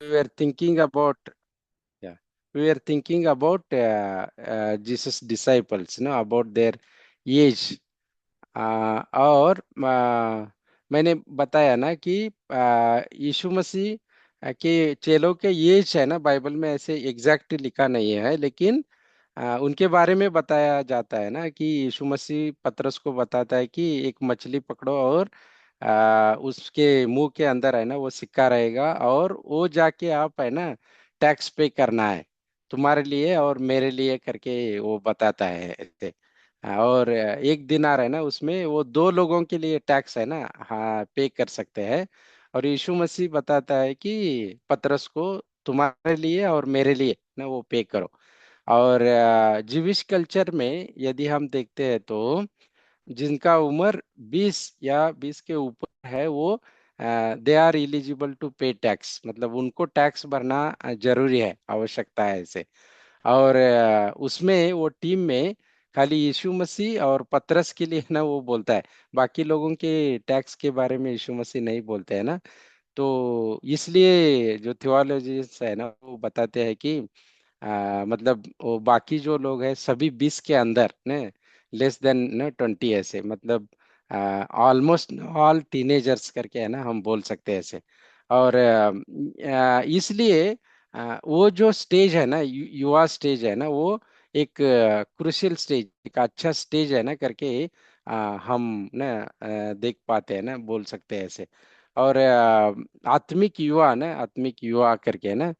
we were thinking about yeah we were thinking about Jesus disciples, about their age. और मैंने बताया ना कि यीशु मसीह के चेलों के एज है ना, बाइबल में ऐसे एग्जैक्ट लिखा नहीं है, लेकिन उनके बारे में बताया जाता है ना कि यीशु मसीह पतरस को बताता है कि एक मछली पकड़ो और उसके मुंह के अंदर है ना वो सिक्का रहेगा, और वो जाके आप है ना टैक्स पे करना है तुम्हारे लिए और मेरे लिए करके वो बताता है ऐसे। और एक दिनार है ना उसमें वो दो लोगों के लिए टैक्स है ना, हाँ, पे कर सकते हैं। और यीशु मसीह बताता है कि पतरस को तुम्हारे लिए और मेरे लिए ना वो पे करो। और जीविश कल्चर में यदि हम देखते हैं तो जिनका उम्र 20 या 20 के ऊपर है वो दे आर एलिजिबल टू पे टैक्स, मतलब उनको टैक्स भरना जरूरी है, आवश्यकता है इसे। और उसमें वो टीम में खाली यीशु मसीह और पतरस के लिए ना वो बोलता है, बाकी लोगों के टैक्स के बारे में यीशु मसीह नहीं बोलते हैं ना। तो इसलिए जो थियोलॉजिस्ट है ना वो बताते हैं कि मतलब वो बाकी जो लोग हैं सभी 20 के अंदर ने, लेस देन ना 20 ऐसे, मतलब ऑलमोस्ट ऑल टीनेजर्स करके है ना हम बोल सकते हैं ऐसे। और इसलिए वो जो स्टेज है ना, युवा स्टेज है ना, वो एक क्रुशियल स्टेज, एक अच्छा स्टेज है ना करके हम ना देख पाते हैं ना, बोल सकते हैं ऐसे। और आत्मिक युवा ना, आत्मिक युवा करके है ना,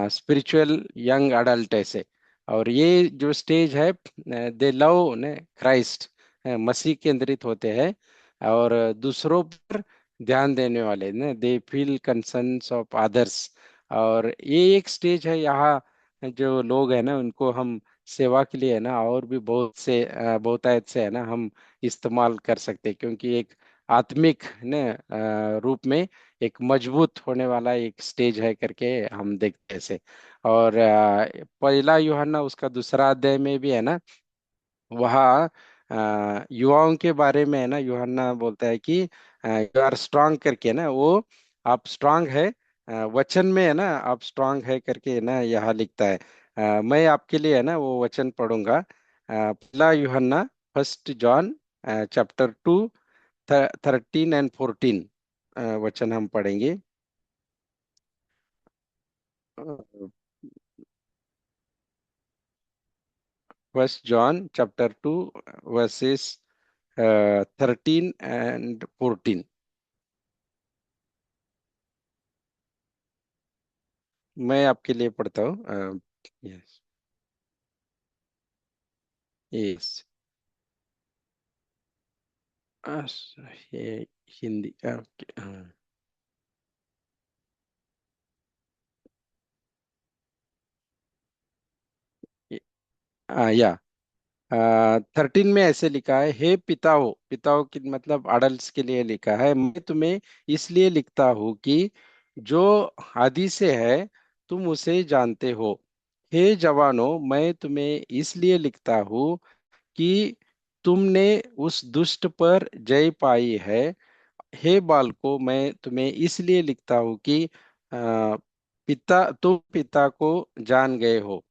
स्पिरिचुअल यंग अडल्ट ऐसे। और ये जो स्टेज है, दे लव ने क्राइस्ट, मसीह केंद्रित होते हैं और दूसरों पर ध्यान देने वाले ने, they feel concerns of others. और ये एक स्टेज है, यहाँ जो लोग हैं ना उनको हम सेवा के लिए है ना और भी बहुत से बहुतायत से है ना हम इस्तेमाल कर सकते हैं, क्योंकि एक आत्मिक ने रूप में एक मजबूत होने वाला एक स्टेज है करके हम देखते हैं इसे। और पहला यूहन्ना उसका दूसरा अध्याय में भी है ना, वहाँ युवाओं के बारे में है ना यूहन्ना बोलता है कि यू आर स्ट्रांग करके ना, वो आप स्ट्रांग है, वचन में है ना आप स्ट्रांग है करके ना यहाँ लिखता है। मैं आपके लिए है ना वो वचन पढ़ूंगा। पहला यूहन्ना, फर्स्ट जॉन चैप्टर 2 13 एंड 14 वचन हम पढ़ेंगे। First John chapter 2 versus 13 and 14। मैं आपके लिए पढ़ता हूँ। Yes, yes. ये हिंदी, ओके, या 13 में ऐसे लिखा है, हे पिताओं, पिताओं की मतलब अडल्ट्स के लिए लिखा है, मैं तुम्हें इसलिए लिखता हूँ कि जो आदि से है तुम उसे जानते हो। हे जवानों, मैं तुम्हें इसलिए लिखता हूँ कि तुमने उस दुष्ट पर जय पाई है। हे बालको, मैं तुम्हें इसलिए लिखता हूँ कि पिता, तुम पिता को जान गए हो।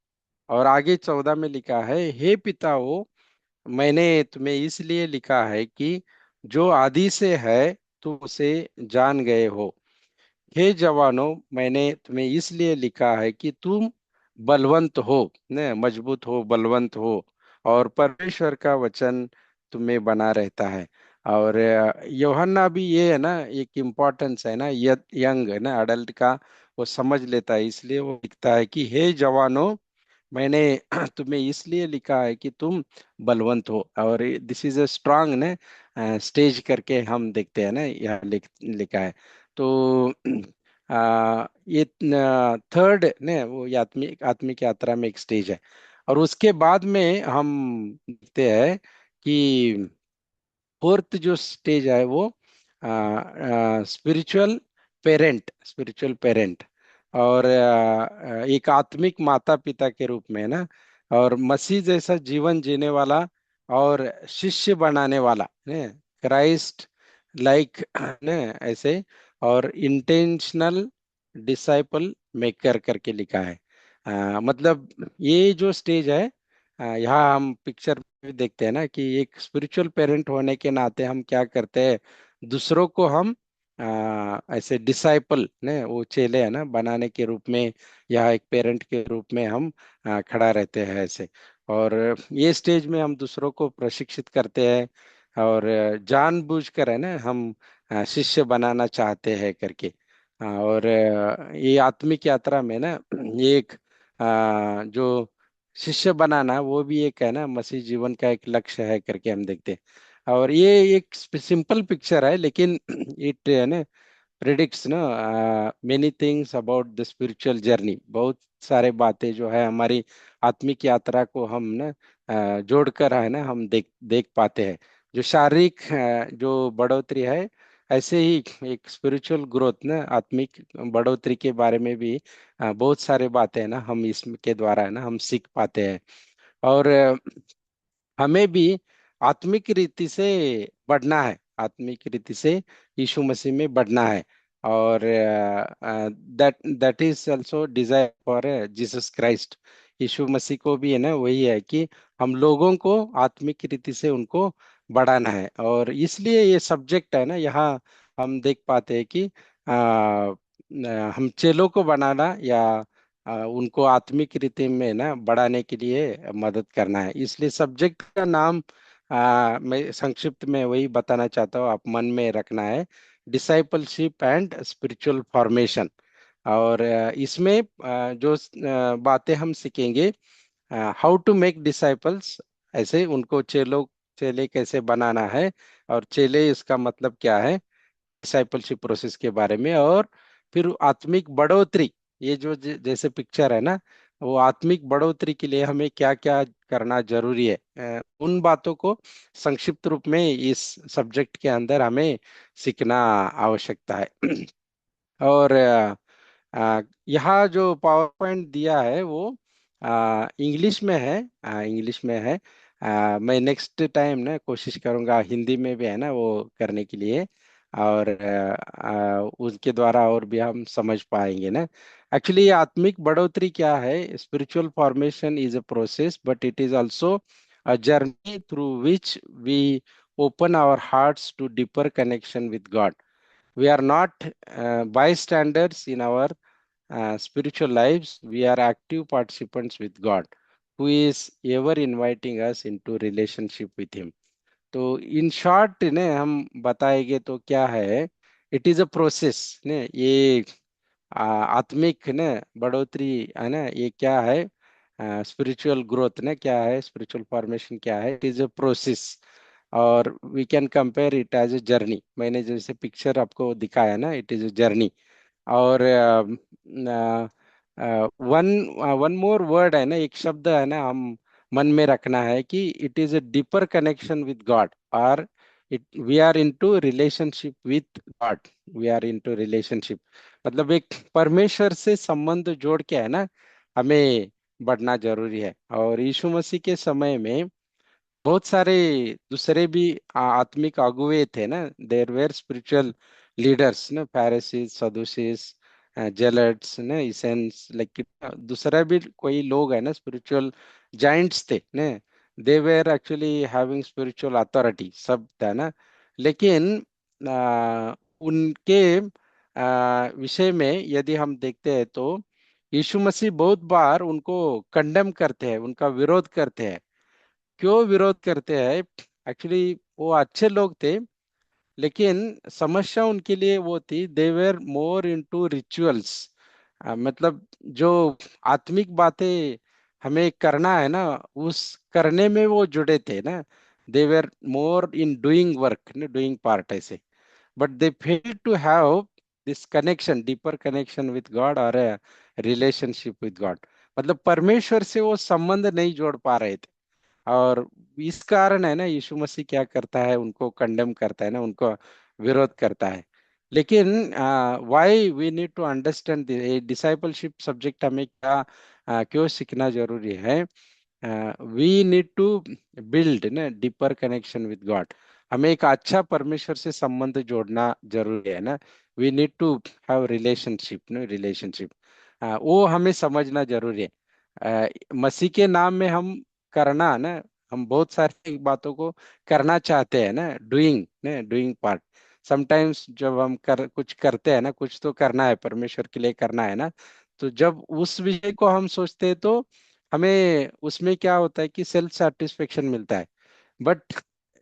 और आगे 14 में लिखा है, हे पिता हो, मैंने तुम्हें इसलिए लिखा है कि जो आदि से है तुम उसे जान गए हो। हे जवानों, मैंने तुम्हें इसलिए लिखा है कि तुम बलवंत हो, न मजबूत हो, बलवंत हो, और परमेश्वर का वचन तुम्हें बना रहता है। और यूहन्ना भी ये है ना एक इम्पोर्टेंस है ना, यंग है ना अडल्ट का, वो समझ लेता है, इसलिए वो लिखता है कि हे जवानों, मैंने तुम्हें इसलिए लिखा है कि तुम बलवंत हो। और दिस इज अ स्ट्रांग ने स्टेज करके हम देखते हैं ना, यहाँ लिखा है। तो ये थर्ड ने वो ये आत्मिक आत्मिक यात्रा में एक स्टेज है। और उसके बाद में हम देखते हैं कि फोर्थ जो स्टेज है वो स्पिरिचुअल पेरेंट, स्पिरिचुअल पेरेंट। और एक आत्मिक माता पिता के रूप में ना, और मसीह जैसा जीवन जीने वाला और शिष्य बनाने वाला ने, क्राइस्ट लाइक ने ऐसे। और इंटेंशनल डिसाइपल मेकर करके लिखा है। मतलब ये जो स्टेज है, यहाँ हम पिक्चर में देखते हैं ना कि एक स्पिरिचुअल पेरेंट होने के नाते हम क्या करते हैं, दूसरों को हम ऐसे डिसाइपल ने वो चेले है ना बनाने के रूप में, या एक पेरेंट के रूप में हम खड़ा रहते हैं ऐसे। और ये स्टेज में हम दूसरों को प्रशिक्षित करते हैं, और जानबूझकर है ना हम शिष्य बनाना चाहते हैं करके। और ये आत्मिक यात्रा में ना ये एक जो शिष्य बनाना वो भी एक है ना मसीह जीवन का एक लक्ष्य है करके हम देखते हैं। और ये एक सिंपल पिक्चर है, लेकिन इट है ना प्रिडिक्ट्स ना many things about the spiritual journey. बहुत सारे बातें जो है हमारी आत्मिक यात्रा को हम ना जोड़कर है ना हम देख देख पाते हैं। जो शारीरिक जो बढ़ोतरी है, ऐसे ही एक स्पिरिचुअल ग्रोथ ना आत्मिक बढ़ोतरी के बारे में भी बहुत सारे बातें हैं ना हम इसके द्वारा है ना हम सीख पाते हैं। और हमें भी आत्मिक रीति से बढ़ना है, आत्मिक रीति से यीशु मसीह में बढ़ना है। और that that is also desire for Jesus Christ. यीशु मसीह को भी है ना वही है कि हम लोगों को आत्मिक रीति से उनको बढ़ाना है। और इसलिए ये सब्जेक्ट है ना यहाँ हम देख पाते हैं कि हम चेलों को बनाना या उनको आत्मिक रीति में ना बढ़ाने के लिए मदद करना है। इसलिए सब्जेक्ट का नाम मैं संक्षिप्त में वही बताना चाहता हूँ, आप मन में रखना है, डिसाइपलशिप एंड स्पिरिचुअल फॉर्मेशन। और इसमें जो बातें हम सीखेंगे, हाउ टू मेक डिसाइपल्स, ऐसे उनको चेले कैसे बनाना है, और चेले इसका मतलब क्या है, डिसाइपलशिप प्रोसेस के बारे में। और फिर आत्मिक बढ़ोतरी, ये जो जैसे पिक्चर है ना, वो आत्मिक बढ़ोतरी के लिए हमें क्या क्या करना जरूरी है, उन बातों को संक्षिप्त रूप में इस सब्जेक्ट के अंदर हमें सीखना आवश्यकता है। और यहाँ जो पावर पॉइंट दिया है वो इंग्लिश में है, इंग्लिश में है। मैं नेक्स्ट टाइम ना कोशिश करूँगा हिंदी में भी है ना वो करने के लिए। और उसके द्वारा और भी हम समझ पाएंगे ना। एक्चुअली आत्मिक बढ़ोतरी क्या है, spiritual formation is a process but it is also a journey through which we open our hearts to deeper connection with God. We are not bystanders in our spiritual lives. We are active participants with God, who is ever inviting us into relationship with Him. तो in short ने हम बताएंगे तो क्या है, it is a process ने ये आत्मिक ने बढ़ोतरी है ना, ये क्या है, स्पिरिचुअल ग्रोथ ने क्या है, स्पिरिचुअल फॉर्मेशन क्या है, इट इज अ प्रोसेस। और we can compare it as a journey, मैंने जैसे पिक्चर आपको दिखाया ना, इट इज ए जर्नी। और वन वन मोर वर्ड है ना, एक शब्द है ना हम मन में रखना है कि it is a deeper connection with God, और it we are into relationship with God. We are into relationship मतलब एक परमेश्वर से संबंध जोड़ के है ना हमें बढ़ना जरूरी है। और यीशु मसीह के समय में बहुत सारे दूसरे भी आत्मिक अगुवे थे ना, देर वेर स्पिरिचुअल लीडर्स ना, pharisees, सदूसीज, जेलट्स ना, इसेंस लाइक दूसरा भी कोई लोग है ना, स्पिरिचुअल जाइंट्स थे ना। They were actually having spiritual authority, सब था ना। लेकिन उनके विषय में यदि हम देखते हैं तो यीशु मसीह बहुत बार उनको कंडेम करते हैं, उनका विरोध करते हैं। क्यों विरोध करते हैं, एक्चुअली वो अच्छे लोग थे, लेकिन समस्या उनके लिए वो थी, दे वेर मोर इनटू रिचुअल्स। मतलब जो आत्मिक बातें हमें करना है ना, उस करने में वो जुड़े थे ना। They were more in doing work ना, डूइंग पार्ट ऐसे। But they fail to have this connection, deeper connection with God और रिलेशनशिप विद गॉड। मतलब परमेश्वर से वो संबंध नहीं जोड़ पा रहे थे। और इस कारण है ना यीशु मसीह क्या करता है, उनको कंडेम करता है ना, उनको विरोध करता है। लेकिन why we need to understand discipleship subject, हमें क्या क्यों सीखना जरूरी है। वी नीड टू बिल्ड ना डीपर कनेक्शन विद गॉड। हमें एक अच्छा परमेश्वर से संबंध जोड़ना जरूरी है ना। We need to have relationship, no relationship, वो हमें समझना जरूरी है। मसीह के नाम में हम करना ना, हम बहुत सारी बातों को करना चाहते हैं ना, डूइंग ना, डूइंग पार्ट। समटाइम्स जब हम कुछ करते हैं ना, कुछ तो करना है, परमेश्वर के लिए करना है ना, तो जब उस विषय को हम सोचते हैं तो हमें उसमें क्या होता है कि सेल्फ सेटिस्फेक्शन मिलता है। बट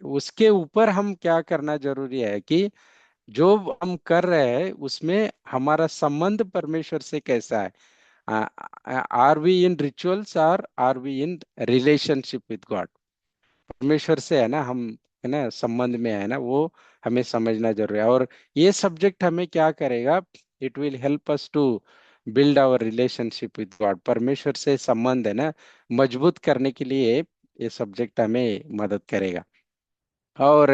उसके ऊपर हम क्या करना जरूरी है कि जो हम कर रहे हैं उसमें हमारा संबंध परमेश्वर से कैसा है। Are we in rituals, are we in relationship with God. परमेश्वर से है ना हम, है ना, संबंध में है ना, वो हमें समझना जरूरी है। और ये सब्जेक्ट हमें क्या करेगा, it will help us to build our relationship with God. परमेश्वर से संबंध है ना मजबूत करने के लिए ये सब्जेक्ट हमें मदद करेगा। और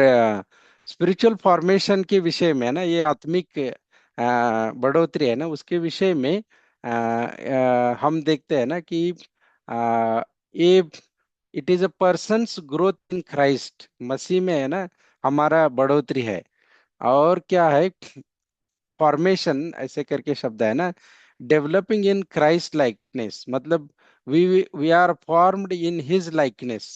स्पिरिचुअल फॉर्मेशन के विषय में ना, ये आत्मिक बढ़ोतरी है ना, उसके विषय में हम देखते हैं ना कि ये it is a person's growth in Christ. मसीह में है ना हमारा बढ़ोतरी है। और क्या है, फॉर्मेशन ऐसे करके शब्द है ना, डेवलपिंग इन क्राइस्ट लाइकनेस, मतलब we we are formed in his likeness.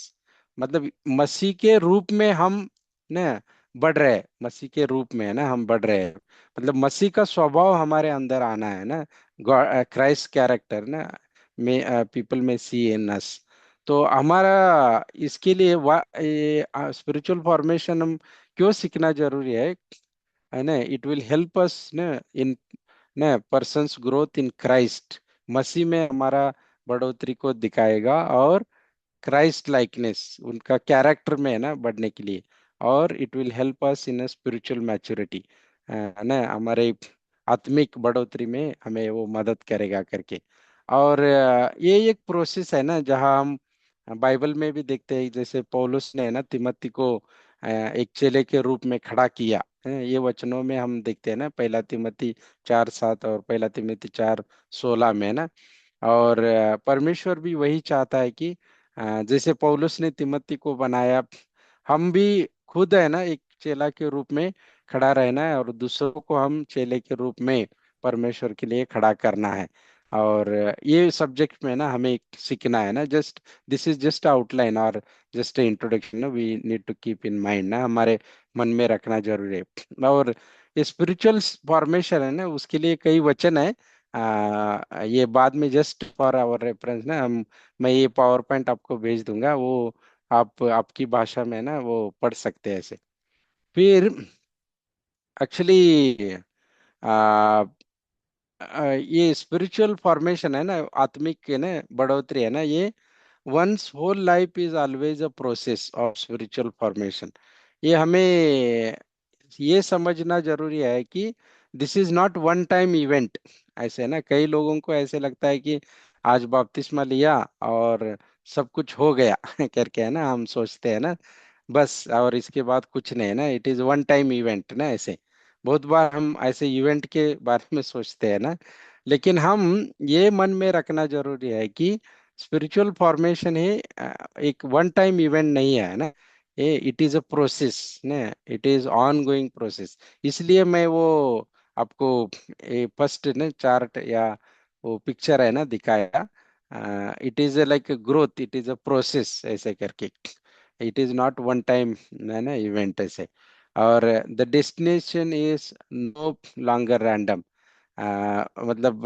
मतलब मसीह के रूप में हम ना बढ़ रहे हैं, मसीह के रूप में है ना हम बढ़ रहे हैं। मतलब मसीह का स्वभाव हमारे अंदर आना है ना, क्राइस्ट कैरेक्टर ना में पीपल में सी इन अस। तो हमारा इसके लिए स्पिरिचुअल फॉर्मेशन हम क्यों सीखना जरूरी है ना, इट विल हेल्प अस ना इन ना पर्सन्स ग्रोथ इन क्राइस्ट। मसीह में हमारा बढ़ोतरी को दिखाएगा, और क्राइस्ट लाइकनेस उनका कैरेक्टर में है ना बढ़ने के लिए। और it will help us in spiritual maturity, है ना, हमारे आत्मिक बढ़ोतरी में हमें वो मदद करेगा करके। और ये एक प्रोसेस है ना जहाँ हम बाइबल में भी देखते हैं, जैसे पौलुस ने है ना तिमोथी को एक चेले के रूप में खड़ा किया है। ये वचनों में हम देखते हैं ना, पहला तिमोथी 4:7 और पहला तिमोथी 4:16 में है ना। और परमेश्वर भी वही चाहता है कि जैसे पौलुस ने तिमोथी को बनाया, हम भी खुद है ना एक चेला के रूप में खड़ा रहना है, और दूसरों को हम चेले के रूप में परमेश्वर के लिए खड़ा करना है। और ये सब्जेक्ट में ना हमें सीखना है ना, just this is just outline और जस्ट इंट्रोडक्शन ना, we need to keep in mind ना, हमारे मन में रखना जरूरी है। और स्पिरिचुअल फॉर्मेशन है ना, उसके लिए कई वचन है। ये बाद में जस्ट फॉर आवर रेफरेंस ना हम, मैं ये पावर पॉइंट आपको भेज दूंगा, वो आप आपकी भाषा में ना वो पढ़ सकते हैं ऐसे। फिर एक्चुअली ये स्पिरिचुअल फॉर्मेशन है ना, आत्मिक है ना बढ़ोतरी है ना, ये one's whole life is always a process of spiritual formation। ये हमें ये समझना जरूरी है कि this is not one time event. ऐसे ना कई लोगों को ऐसे लगता है कि आज बपतिस्मा लिया और सब कुछ हो गया करके है ना, हम सोचते हैं ना बस, और इसके बाद कुछ नहीं है ना, it is one time event ना ऐसे। बहुत बार हम ऐसे इवेंट के बारे में सोचते हैं ना, लेकिन हम ये मन में रखना जरूरी है कि स्पिरिचुअल फॉर्मेशन है एक वन टाइम इवेंट नहीं है ना, ये इट इज अ प्रोसेस ना, it is on going process. इसलिए मैं वो आपको फर्स्ट ना चार्ट या वो पिक्चर है ना दिखाया, it is like growth, it is a process ऐसे करके, it is not one time है ना इवेंट ऐसे। और the destination is no longer random. मतलब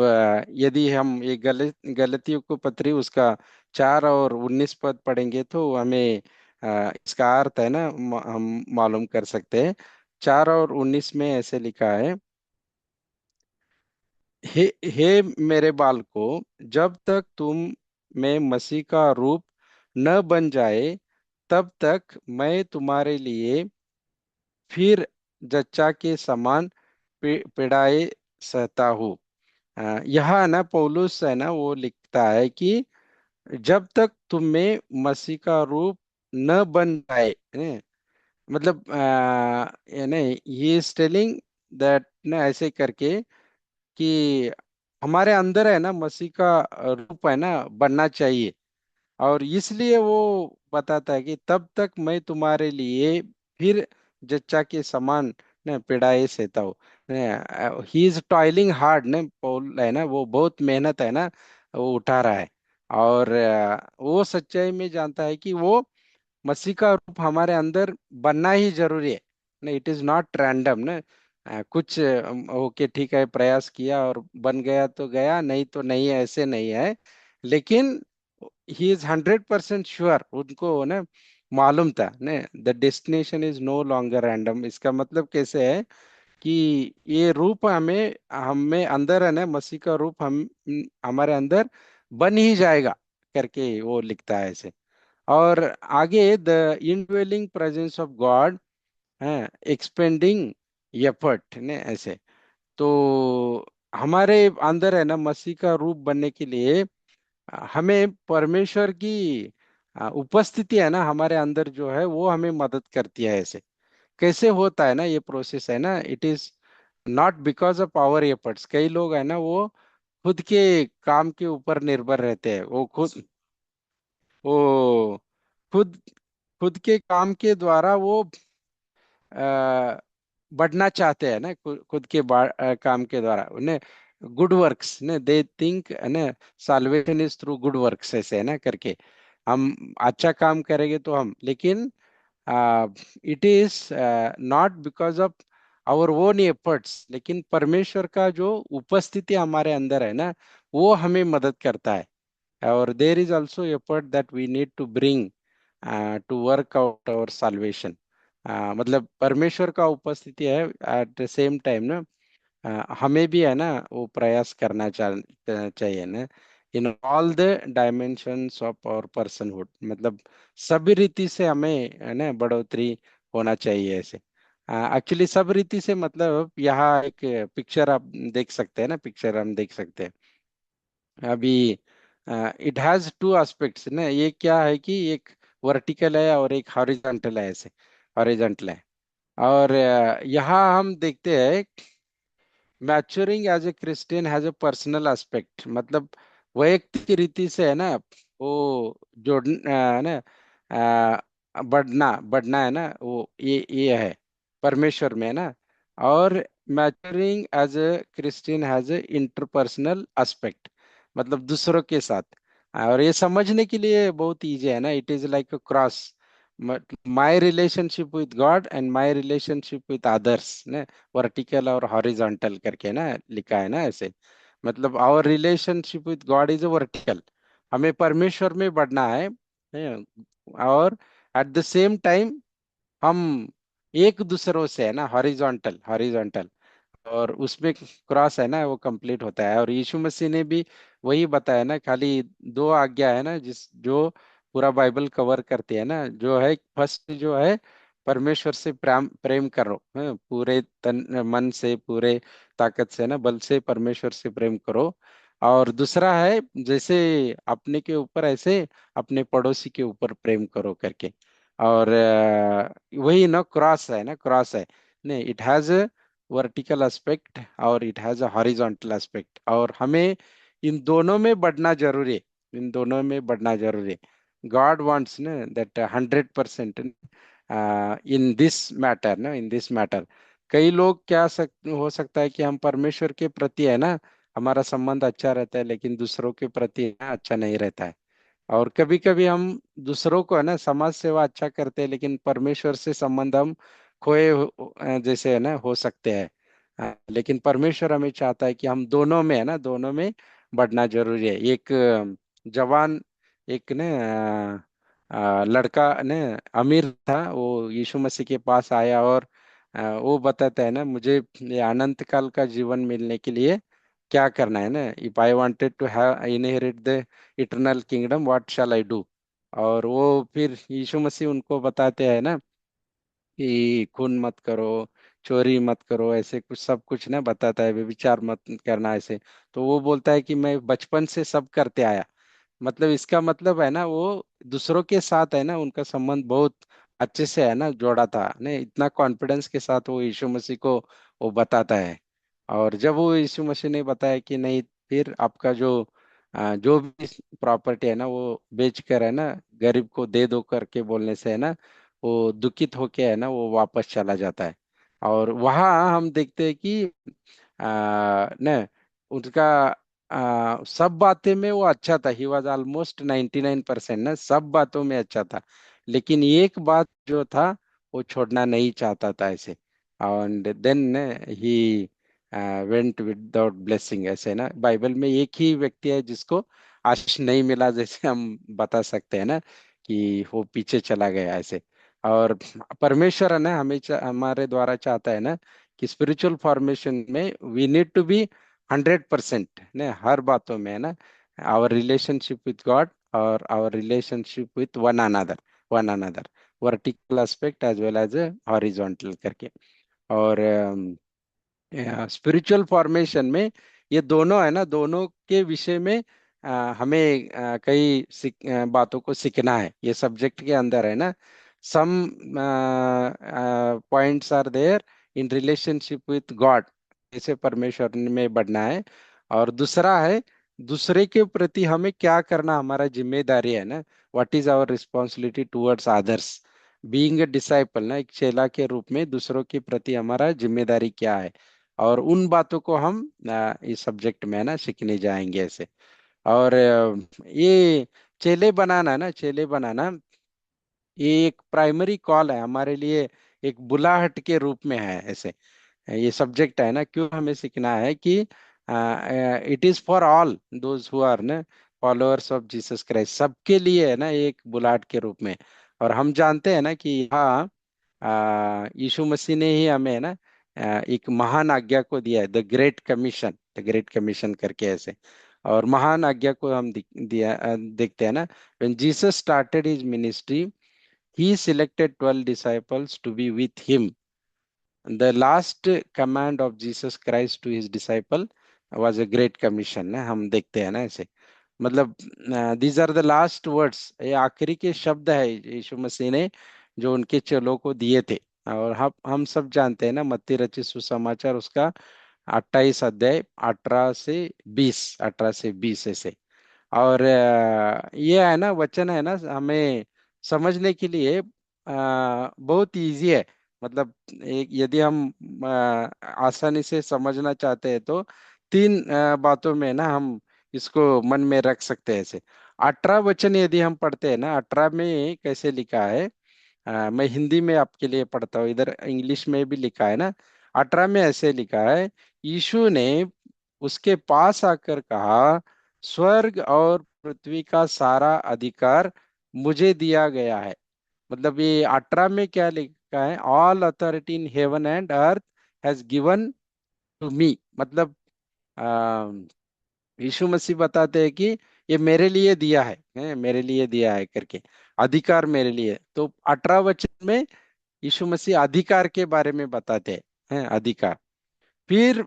यदि हम ये गलतियों को पत्री उसका 4 और 19 पद पढ़ेंगे तो हमें इसका अर्थ है ना हम मालूम कर सकते हैं। 4 और 19 में ऐसे लिखा है, हे हे मेरे बालको, जब तक तुम में मसीह का रूप न बन जाए, तब तक मैं तुम्हारे लिए फिर जच्चा के समान पिड़ाए सहता हूँ। यह ना पौलुस है ना वो लिखता है कि जब तक तुम में मसीह का रूप न बन जाए, मतलब ही इज टेलिंग दैट ना ऐसे करके कि हमारे अंदर है ना मसीह का रूप है ना बनना चाहिए। और इसलिए वो बताता है कि तब तक मैं तुम्हारे लिए फिर जच्चा के समान न पिड़ाए सहता हूँ। ही इज टॉयलिंग हार्ड ने, पॉल है ना, वो बहुत मेहनत है ना, वो उठा रहा है। और वो सच्चाई में जानता है कि वो मसीह का रूप हमारे अंदर बनना ही जरूरी है। नहीं, इट इज नॉट रैंडम ना। कुछ ओके ठीक है, प्रयास किया और बन गया तो गया, नहीं तो नहीं है, ऐसे नहीं है। लेकिन ही इज 100% श्योर, उनको ना मालूम था ने, the destination is no longer random. इसका मतलब कैसे है कि ये रूप हमें हमें अंदर है ना, मसीह का रूप हम हमारे अंदर बन ही जाएगा करके वो लिखता है ऐसे। और आगे, the indwelling presence of God है एक्सपेंडिंग एफर्ट ने ऐसे। तो हमारे अंदर है ना मसीह का रूप बनने के लिए हमें परमेश्वर की उपस्थिति है ना हमारे अंदर जो है वो हमें मदद करती है ऐसे। कैसे होता है ना ये प्रोसेस है ना, it is not because of our efforts. कई लोग है ना वो खुद के काम के ऊपर निर्भर रहते हैं, वो खुद खुद के काम के द्वारा वो अ, बढ़ना चाहते हैं ना, खुद के काम के द्वारा उन्हें गुड वर्क्स ने, दे थिंक ना salvation is through good works ऐसे है ना करके। हम अच्छा काम करेंगे तो हम, लेकिन it is not because of our own efforts, लेकिन परमेश्वर का जो उपस्थिति हमारे अंदर है ना वो हमें मदद करता है। और there is also effort that we need to bring to work out our salvation. मतलब परमेश्वर का उपस्थिति है एट द सेम टाइम ना, हमें भी है ना वो प्रयास करना चाहिए ना, in all the dimensions of our personhood. मतलब सभी रीति से हमें है ना बढ़ोतरी होना चाहिए ऐसे। एक्चुअली सब रीति से मतलब यहाँ एक पिक्चर आप देख सकते हैं ना, पिक्चर हम देख सकते हैं अभी। इट हैज टू एस्पेक्ट्स ना, ये क्या है कि एक वर्टिकल है और एक हॉरिजॉन्टल है ऐसे, हॉरिजॉन्टल है। और यहाँ हम देखते हैं maturing as a Christian has a personal aspect. मतलब वैयक्तिक रीति से है ना वो जोड़ है ना, बढ़ना बढ़ना है ना वो ये है परमेश्वर में है ना। और maturing as a Christian has a interpersonal aspect, मतलब दूसरों के साथ। और ये समझने के लिए बहुत इजी है ना, it is like a cross, my relationship with God and my relationship with others ने, वर्टिकल और हॉरिजॉन्टल करके ना लिखा है ना ऐसे। मतलब our relationship with God is vertical, हमें परमेश्वर में बढ़ना है। और एट द सेम टाइम हम एक दूसरों से है ना हॉरिजॉन्टल, हॉरिजॉन्टल। और उसमें क्रॉस है ना वो कंप्लीट होता है। और यीशु मसीह ने भी वही बताया ना, खाली दो आज्ञा है ना जिस जो पूरा बाइबल कवर करती है ना, जो है फर्स्ट जो है परमेश्वर से प्रेम प्रेम करो, पूरे तन मन से पूरे ताकत से ना बल से परमेश्वर से प्रेम करो। और दूसरा है जैसे अपने के ऊपर ऐसे अपने पड़ोसी के ऊपर प्रेम करो करके। और वही ना क्रॉस है ना, क्रॉस है। नहीं, इट हैज वर्टिकल एस्पेक्ट और it has a horizontal aspect, और हमें इन दोनों में बढ़ना जरूरी है, इन दोनों में बढ़ना जरूरी है। गॉड वांट्स ना दैट 100% इन दिस मैटर ना, इन दिस मैटर। कई लोग हो सकता है कि हम परमेश्वर के प्रति है ना हमारा संबंध अच्छा रहता है, लेकिन दूसरों के प्रति है ना अच्छा नहीं रहता है। और कभी कभी हम दूसरों को है ना समाज सेवा अच्छा करते हैं, लेकिन परमेश्वर से संबंध हम जैसे है ना हो सकते हैं। लेकिन परमेश्वर हमें चाहता है कि हम दोनों में है ना, दोनों में बढ़ना जरूरी है। एक जवान, एक ने लड़का ने, अमीर था, वो यीशु मसीह के पास आया और वो बताता है ना, मुझे ये अनंत काल का जीवन मिलने के लिए क्या करना है ना, if I wanted to have inherit the eternal kingdom what shall I do. और वो फिर यीशु मसीह उनको बताते हैं ना कि खून मत करो, चोरी मत करो, ऐसे कुछ सब कुछ ना बताता है, व्यभिचार मत करना ऐसे। तो वो बोलता है कि मैं बचपन से सब करते आया। मतलब इसका मतलब है ना वो दूसरों के साथ है ना उनका संबंध बहुत अच्छे से है ना जोड़ा था, ने इतना कॉन्फिडेंस के साथ वो यीशु मसीह को वो बताता है। और जब वो यीशु मसीह ने बताया कि नहीं, फिर आपका जो भी प्रॉपर्टी है ना वो बेच कर है ना गरीब को दे दो करके बोलने से है ना वो दुखित होके है ना वो वापस चला जाता है। और वहाँ हम देखते हैं कि न उनका सब बातें में वो अच्छा था। ही वॉज ऑलमोस्ट 99% ना, सब बातों में अच्छा था। लेकिन एक बात जो था वो छोड़ना नहीं चाहता था ऐसे। And then he went without blessing, ऐसे ना। बाइबल में एक ही व्यक्ति है जिसको आशीष नहीं मिला, जैसे हम बता सकते हैं ना, कि वो पीछे चला गया ऐसे। और परमेश्वर है ना हमें हमारे द्वारा चाहता है ना कि स्पिरिचुअल फॉर्मेशन में वी नीड टू बी 100% ने हर बातों में, है ना। आवर रिलेशनशिप विथ गॉड और our relationship with one another vertical aspect as well as horizontal करके। और स्पिरिचुअल फॉर्मेशन में ये दोनों है ना, दोनों के विषय में हमें कई बातों को सीखना है। ये सब्जेक्ट के अंदर है ना, some points are there in relationship with God, जैसे परमेश्वर में बढ़ना है। और दूसरा है दूसरे के प्रति हमें क्या करना, हमारा जिम्मेदारी है ना। What is our responsibility towards others, being a disciple ना, एक चेला के रूप में दूसरों के प्रति हमारा जिम्मेदारी क्या है। और उन बातों को हम इस सब्जेक्ट में है ना सीखने जाएंगे ऐसे। और ये चेले बनाना ना, चेले बनाना ये एक प्राइमरी कॉल है हमारे लिए, एक बुलाहट के रूप में है ऐसे। ये सब्जेक्ट है ना, क्यों हमें सीखना है कि it is for all those who are न फॉलोअर्स ऑफ जीसस क्राइस्ट, सबके लिए है ना एक बुलाहट के रूप में। और हम जानते हैं ना कि हाँ, यीशु मसीह ने ही हमें ना एक महान आज्ञा को दिया है, द ग्रेट कमीशन करके ऐसे। और महान आज्ञा को हम देखते हैं ना, when Jesus started his ministry he selected 12 disciples to be with him. The last command of Jesus Christ to his disciple was a great commission ना, हम देखते हैं ना ऐसे। मतलब these are the last words, ये आखिरी के शब्द है यीशु मसीह ने जो उनके चेलों को दिए थे। और हम सब जानते हैं ना, मत्ती रचित सुसमाचार उसका 28 अध्याय 18 से 20 ऐसे। और ये है ना वचन है ना हमें समझने के लिए बहुत इजी है। मतलब एक यदि हम आसानी से समझना चाहते हैं तो तीन बातों में ना हम इसको मन में रख सकते हैं ऐसे। 18 वचन यदि हम पढ़ते हैं ना, 18 में कैसे लिखा है, मैं हिंदी में आपके लिए पढ़ता हूँ, इधर इंग्लिश में भी लिखा है ना। 18 में ऐसे लिखा है, यीशु ने उसके पास आकर कहा, स्वर्ग और पृथ्वी का सारा अधिकार मुझे दिया गया है। मतलब ये 18 में क्या लिखा है, all authority in heaven and earth has given to me. मतलब यीशु मसीह बताते हैं कि ये मेरे लिए दिया है, मेरे लिए दिया है करके, अधिकार मेरे लिए। तो 18 वचन में यीशु मसीह अधिकार के बारे में बताते हैं, अधिकार। फिर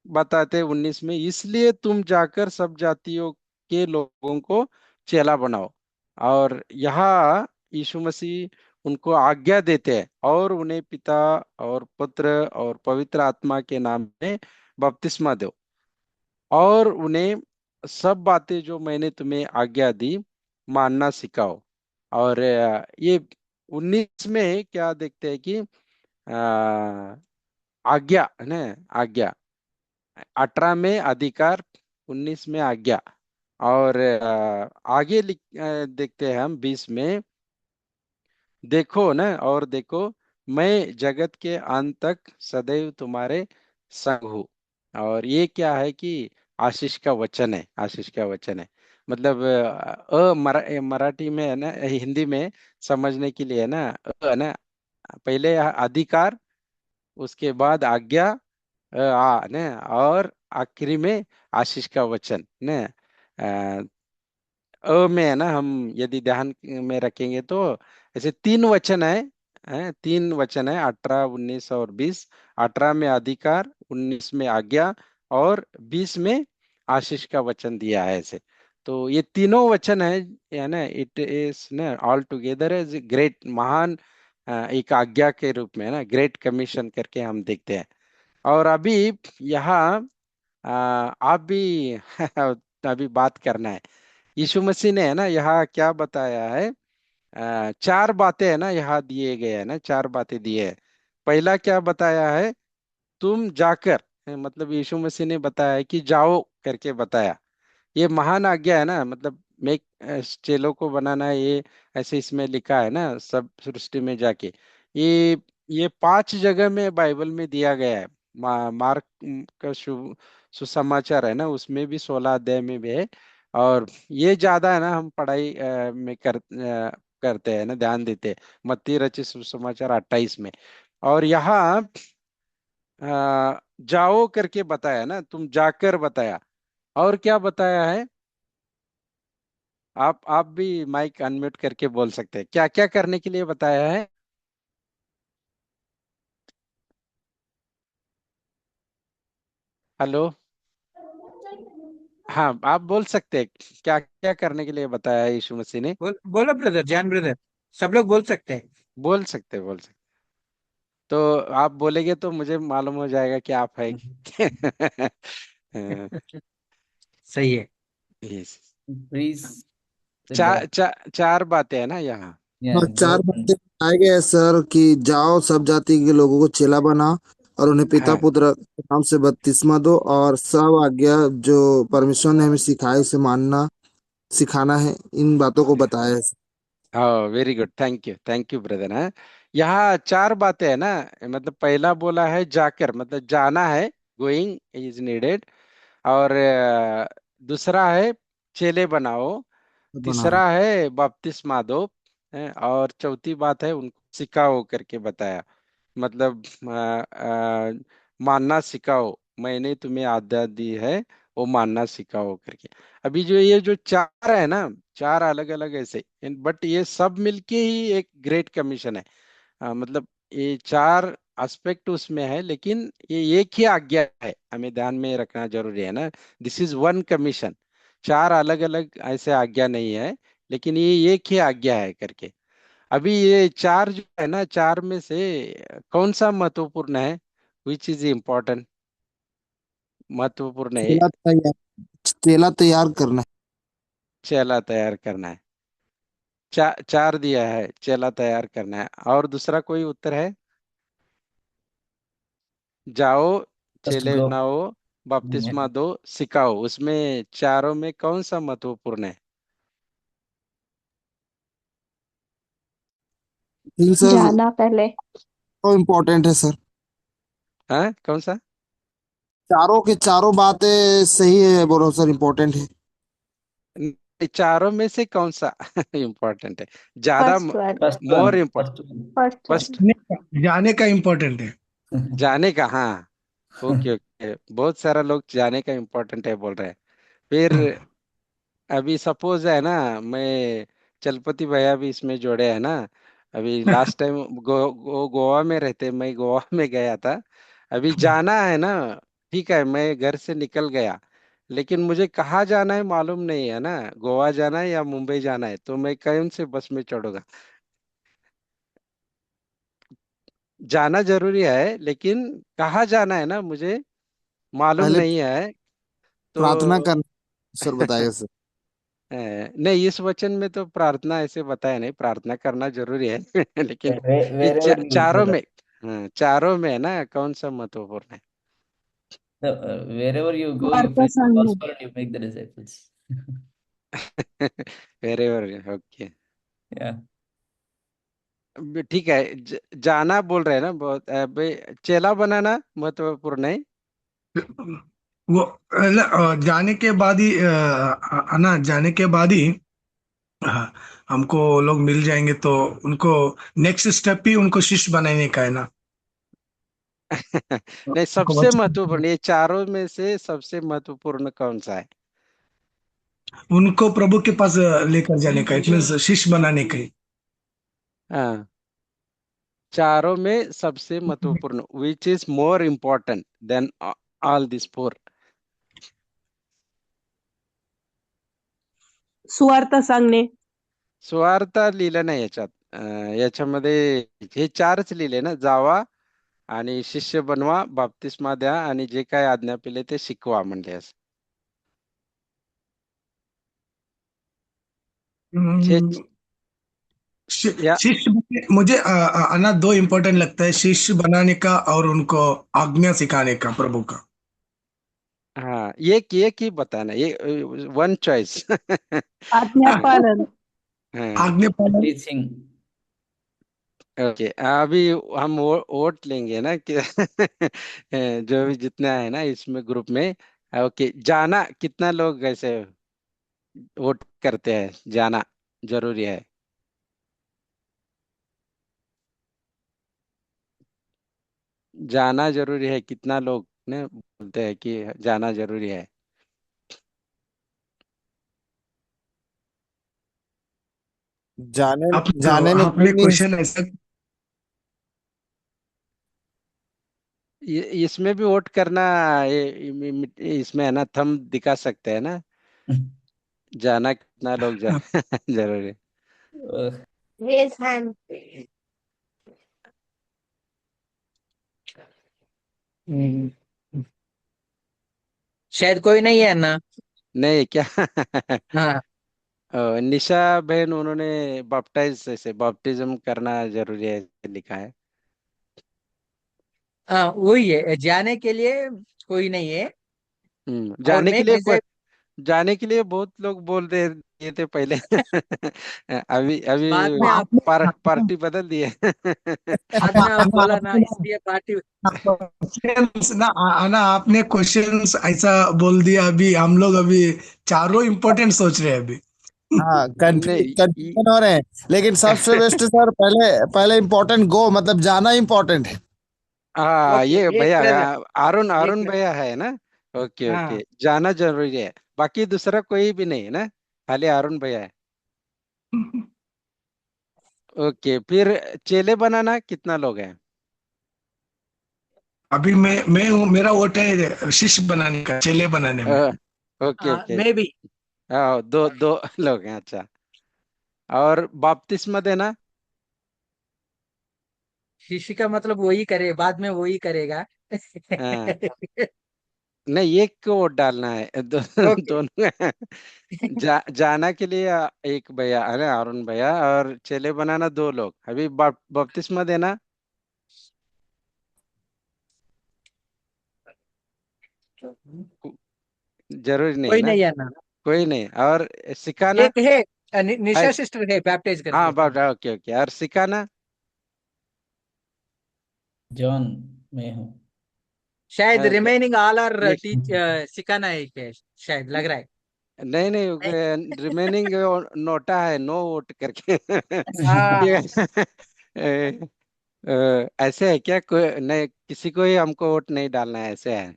बताते 19 में, इसलिए तुम जाकर सब जातियों के लोगों को चेला बनाओ। और यहाँ यीशु मसीह उनको आज्ञा देते हैं, और उन्हें पिता और पुत्र और पवित्र आत्मा के नाम में बपतिस्मा दो, और उन्हें सब बातें जो मैंने तुम्हें आज्ञा दी मानना सिखाओ। और ये 19 में क्या देखते हैं कि आज्ञा है ना, आज्ञा। 18 में अधिकार, 19 में आज्ञा। और आगे देखते हैं हम 20 में, देखो ना, और देखो मैं जगत के अंत तक सदैव तुम्हारे संग हूँ। और ये क्या है कि आशीष का वचन है, आशीष का वचन है। मतलब मराठी में है ना, हिंदी में समझने के लिए है ना, है ना, पहले अधिकार, उसके बाद आज्ञा, ने, और आखिरी में आशीष का वचन ने। में है ना, हम यदि ध्यान में रखेंगे तो ऐसे तीन वचन है, तीन वचन है, 18 19 और 20। 18 में अधिकार, 19 में आज्ञा, और 20 में आशीष का वचन दिया है ऐसे। तो ये तीनों वचन है ना, इट इज ना ऑल टुगेदर एज ग्रेट, महान एक आज्ञा के रूप में है ना, ग्रेट कमीशन करके हम देखते हैं। और अभी यहाँ आप भी अभी बात करना है। यीशु मसीह ने है ना यहाँ क्या बताया है, चार बातें है ना यहाँ दिए गए हैं ना, चार बातें दिए हैं। पहला क्या बताया है? तुम जाकर, मतलब यीशु मसीह ने बताया है कि जाओ करके बताया। ये महान आज्ञा है ना, मतलब मेक चेलों को बनाना है, ये ऐसे इसमें लिखा है ना, सब सृष्टि में जाके। ये ये 5 जगह में बाइबल में दिया गया है। मार्क का सुसमाचार है ना, उसमें भी 16 अध्याय में भी है। और ये ज्यादा है ना, हम पढ़ाई में करते हैं ना, ध्यान देते हैं। मत्ती रचित सुसमाचार 28 में। और यहाँ जाओ करके बताया ना, तुम जाकर बताया। और क्या बताया है? आप भी माइक अनम्यूट करके बोल सकते हैं, क्या क्या करने के लिए बताया है? हेलो। हाँ, आप बोल सकते हैं, क्या क्या करने के लिए बताया है यीशु मसीह ने? बोलो ब्रदर, जैन ब्रदर, सब लोग बोल सकते हैं। बोल सकते हैं, बोल सकते। तो आप बोलेंगे तो मुझे मालूम हो जाएगा कि आप है। सही है। Yes. Please with the, चार बातें हैं ना यहाँ। yeah, हाँ, go चार on. बातें बताए गए हैं सर कि जाओ सब जाति के लोगों को चेला बनाओ और उन्हें पिता हाँ, पुत्र के नाम से बपतिस्मा दो और सब आज्ञा जो परमेश्वर ने हमें सिखाई उसे मानना सिखाना है, इन बातों को बताया है। हाँ, very good, thank you brother. है यहाँ चार बातें हैं ना, मतलब पहला बोला है जाकर, मतलब जाना है, गोइंग इज नीडेड। और दूसरा है चेले बनाओ। बनाओ। तीसरा है बपतिस्मा दो। और चौथी बात है उनको सिखाओ करके बताया। मतलब मानना सिखाओ, मैंने तुम्हें आज्ञा दी है, वो मानना सिखाओ करके। अभी जो ये जो चार है ना, चार अलग अलग ऐसे, बट ये सब मिलके ही एक ग्रेट कमीशन है। मतलब ये चार एस्पेक्ट उसमें है, लेकिन ये एक ही आज्ञा है, हमें ध्यान में रखना जरूरी है ना। This is one commission. चार अलग अलग ऐसे आज्ञा नहीं है, लेकिन ये एक ही आज्ञा है करके। अभी ये चार जो है ना, चार में से कौन सा महत्वपूर्ण है? विच इज इम्पोर्टेंट, महत्वपूर्ण है? चेला तैयार, चेला तैयार करना चेला तैयार करना है। चार दिया है, चेला तैयार करना है। और दूसरा कोई उत्तर है? जाओ, Just चेले go. बनाओ, Yeah. बपतिस्मा दो, सिखाओ। उसमें चारों में कौन सा महत्वपूर्ण है? है सर। जाना पहले। तो इम्पोर्टेंट है सर। हाँ, कौन सा? चारों के चारों बातें सही है, बोलो सर, इम्पोर्टेंट है। चारों में से कौन सा इम्पोर्टेंट है? ज्यादा, फर्स्ट वन। First मोर one. Important? First one. First one. First, जाने का इम्पोर्टेंट है। जाने का, हाँ। ओके ओके, बहुत सारा लोग जाने का इम्पोर्टेंट है बोल रहे हैं। फिर अभी सपोज है ना, मैं चलपति भैया भी इसमें जोड़े हैं ना। अभी लास्ट टाइम गोवा में रहते, मैं गोवा में गया था। अभी जाना है ना, ठीक है, मैं घर से निकल गया, लेकिन मुझे कहाँ जाना है मालूम नहीं है ना, गोवा जाना है या मुंबई जाना है, तो मैं कौन से बस में चढ़ूंगा? जाना जरूरी है, लेकिन कहाँ जाना है ना, मुझे मालूम पहले नहीं है। प्रार्थना तो करना सर बताएगा सर। नहीं, इस वचन में तो प्रार्थना ऐसे बताया नहीं, प्रार्थना करना जरूरी है। लेकिन ये Wherever you चारों go, में, हाँ, चारों में है ना, कौन सा महत्वपूर्ण है? wherever you go, you वार्ता preach the सांगणे। gospel and you make the disciples. Very very okay. Yeah. ठीक है, जाना बोल रहे हैं ना, बहुत चेला बनाना महत्वपूर्ण है। वो जाने के बाद ही है ना, जाने के बाद ही हाँ, हमको लोग मिल जाएंगे तो उनको नेक्स्ट स्टेप ही उनको शिष्य बनाने का है ना। नहीं, उनको सबसे वचन, महत्वपूर्ण, ये चारों में से सबसे महत्वपूर्ण कौन सा है? उनको प्रभु के पास लेकर जाने का, इट मीन्स शिष्य बनाने का ही। हाँ, चारों में सबसे महत्वपूर्ण, which is more important than all this four? सुवार्ता सांगणे। स्वार्थ लिहिलं नाही याच्यात, याच्यामध्ये हे चारच लिहिले ना, जावा आणि शिष्य बनवा, बाप्तिस्मा द्या, आणि जे काय आज्ञा पिले ते शिकवा म्हणले असं. हे हम्म, या शिष्य मुझे अना दो इम्पोर्टेंट लगता है, शिष्य बनाने का और उनको आज्ञा सिखाने का प्रभु का। हाँ, एक ही बताना, ये वन चॉइस। आज्ञा पालन। हाँ। आज्ञा पालन। टीचिंग। ओके, अभी हम वोट लेंगे ना कि जो भी जितना है ना इसमें ग्रुप में। ओके, जाना कितना लोग ऐसे वोट करते हैं, जाना जरूरी है? जाना जरूरी है, कितना लोग ने बोलते हैं कि जाना जरूरी है? जाने आप जाने में आपने कोई नहीं। क्वेश्चन ऐसा। इसमें भी वोट करना, इसमें है ना, थंब दिखा सकते हैं ना, जाना कितना लोग जरूरी है। Raise hand. हम्म, शायद कोई नहीं है ना। नहीं क्या? हाँ निशा बहन, उन्होंने बपटाइज ऐसे बपटिज्म करना जरूरी है लिखा है। हाँ, वही है, जाने के लिए कोई नहीं है। और जाने के मेक लिए डिसाइपल। जाने के लिए बहुत लोग बोल रहे दिए थे पहले। अभी बाद अभी में आप पार्टी बदल दिए। बाद में आप बोला ना, इसलिए पार्टी। क्वेश्चंस ना आना, आपने क्वेश्चंस ऐसा बोल दिया, अभी हम लोग अभी चारों इम्पोर्टेंट सोच रहे हैं अभी। हाँ, नहीं कंफ्यूजन हो रहे हैं। लेकिन सबसे बेस्ट सर, पहले पहले इम्पोर्टेंट गो, मतलब जाना इम्पोर्टेंट है। हाँ, ओके, ये एक भैया, ब्रदर। अरुण एक अरुण ब्रदर। भैया है ना? ओके ओके, हाँ। जाना जरूरी है, बाकी दूसरा कोई भी नहीं है ना, खाली अरुण भैया है। ओके, फिर चेले बनाना कितना लोग हैं? अभी मैं हूँ, मेरा वोट है शिष्य बनाने का, चेले बनाने में। Okay okay, may be. दो दो लोग हैं, अच्छा। और बपतिस्मा देना? शिष्य का मतलब वही करे, बाद में वही करेगा। हाँ, नहीं, एक को वोट डालना है, ओके। दोनों। जाना के लिए एक भैया, अरे अरुण भैया, और चेले बनाना दो लोग। अभी बपतिस्मा देना जरूरी नहीं है कोई ना? नहीं है ना। कोई नहीं, और सिखाना? एक है, है, निशा सिस्टर है, बैप्टाइज करती हाँ, है। ओके ओके, और सिखाना? जॉन में हूँ। शायद ओके, रिमेनिंग ऑल आर ये टीच, सिखाना है क्या? शायद लग रहा है। नहीं नहीं, रिमेनिंग नोटा है, नो वोट करके। ये हाँ। ऐसे है क्या? कोई नहीं, किसी को ही हमको वोट नहीं डालना है, ऐसे है?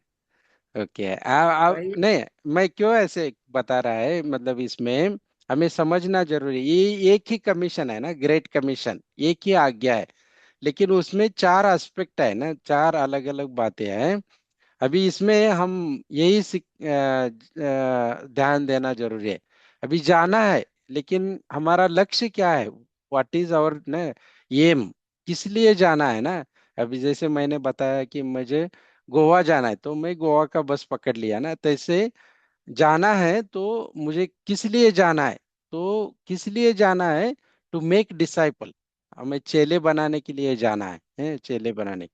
ओके, भाई। नहीं, मैं क्यों ऐसे बता रहा है, मतलब इसमें हमें समझना जरूरी है। ये एक ही कमीशन है ना, ग्रेट कमीशन, एक ही आज्ञा है, लेकिन उसमें चार एस्पेक्ट है ना, चार अलग अलग बातें हैं। अभी इसमें हम यही ध्यान देना जरूरी है। अभी जाना है, लेकिन हमारा लक्ष्य क्या है? व्हाट इज आवर न एम? किस लिए जाना है ना? अभी जैसे मैंने बताया कि मुझे गोवा जाना है, तो मैं गोवा का बस पकड़ लिया ना, तो ऐसे जाना है तो मुझे किस लिए जाना है? तो किस लिए जाना है? टू मेक डिसाइपल, हमें चेले बनाने के लिए जाना है, चेले बनाने।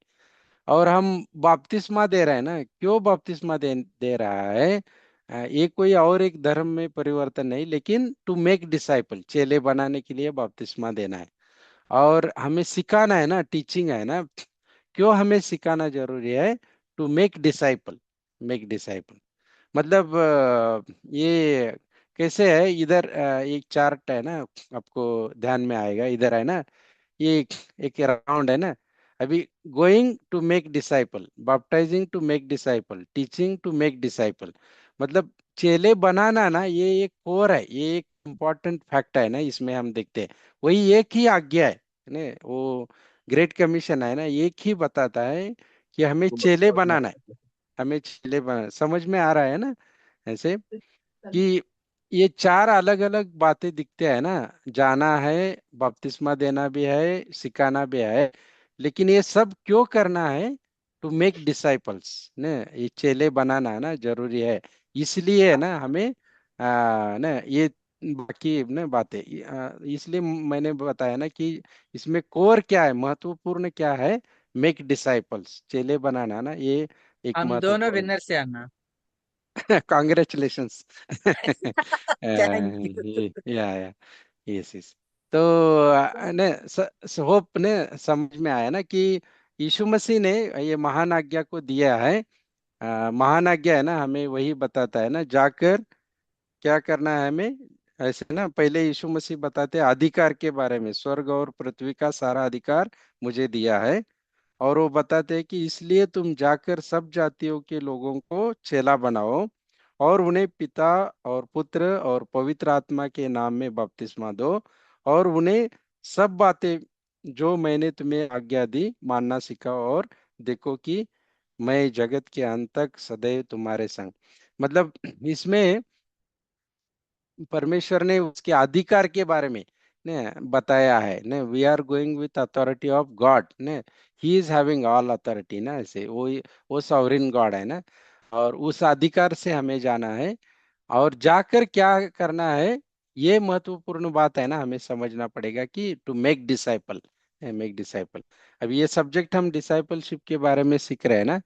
और हम बपतिस्मा दे रहे हैं ना, क्यों बपतिस्मा दे रहा है? ये कोई और एक धर्म में परिवर्तन नहीं, लेकिन टू मेक डिसाइपल, चेले बनाने के लिए बपतिस्मा देना है। और हमें सिखाना है ना, टीचिंग है ना। क्यों हमें सिखाना जरूरी है? To make disciple, make disciple. मतलब ये कैसे है, इधर एक चार्ट है ना, आपको ध्यान में आएगा, इधर है ना, ये एक राउंड है ना। अभी going to make disciple, baptising to make disciple, teaching to make disciple, मतलब चेले बनाना ना, ये एक कोर है, ये एक इम्पोर्टेंट फैक्ट है ना, इसमें हम देखते हैं। वही एक ही आज्ञा है ना, वो ग्रेट कमीशन है ना, एक ही बताता है कि हमें चेले बनाना है, हमें चेले बनाना। समझ में आ रहा है ना ऐसे, कि ये चार अलग अलग बातें दिखते हैं ना, जाना है, बपतिस्मा देना भी है, सिखाना भी है, लेकिन ये सब क्यों करना है? टू मेक डिसाइपल्स ने, ये चेले बनाना है ना, जरूरी है। इसलिए है ना हमें ना, ये बाकी न बातें इसलिए मैंने बताया ना कि इसमें कोर क्या है, महत्वपूर्ण क्या है। मेक डिसाइपल्स, चेले बनाना ना, ये एक हम दोनों महत्वपूर्ण। विनर से आना। कॉन्ग्रेचुलेशंस। Thank you. या यस यस। तो ने होप ने समझ में आया ना कि यीशु मसीह ने ये महान आज्ञा को दिया है। महान आज्ञा है ना, हमें वही बताता है ना, जाकर क्या करना है हमें। ऐसे ना, पहले यीशु मसीह बताते हैं अधिकार के बारे में, स्वर्ग और पृथ्वी का सारा अधिकार मुझे दिया है। और वो बताते हैं कि इसलिए तुम जाकर सब जातियों के लोगों को चेला बनाओ और उन्हें पिता और पुत्र और पवित्र आत्मा के नाम में बपतिस्मा दो, और उन्हें सब बातें जो मैंने तुम्हें आज्ञा दी मानना सिखाओ, और देखो कि मैं जगत के अंत तक सदैव तुम्हारे संग। मतलब इसमें परमेश्वर ने उसके अधिकार के बारे में ने बताया है ने, we are going with authority of God ने, he is having all authority ना, ऐसे वो सॉवरेन गॉड है ना, और उस अधिकार से हमें जाना है। और जाकर क्या करना है, ये महत्वपूर्ण बात है ना, हमें समझना पड़ेगा कि to make disciple, make disciple. अब ये सब्जेक्ट हम डिसाइपलशिप के बारे में सीख रहे हैं ना,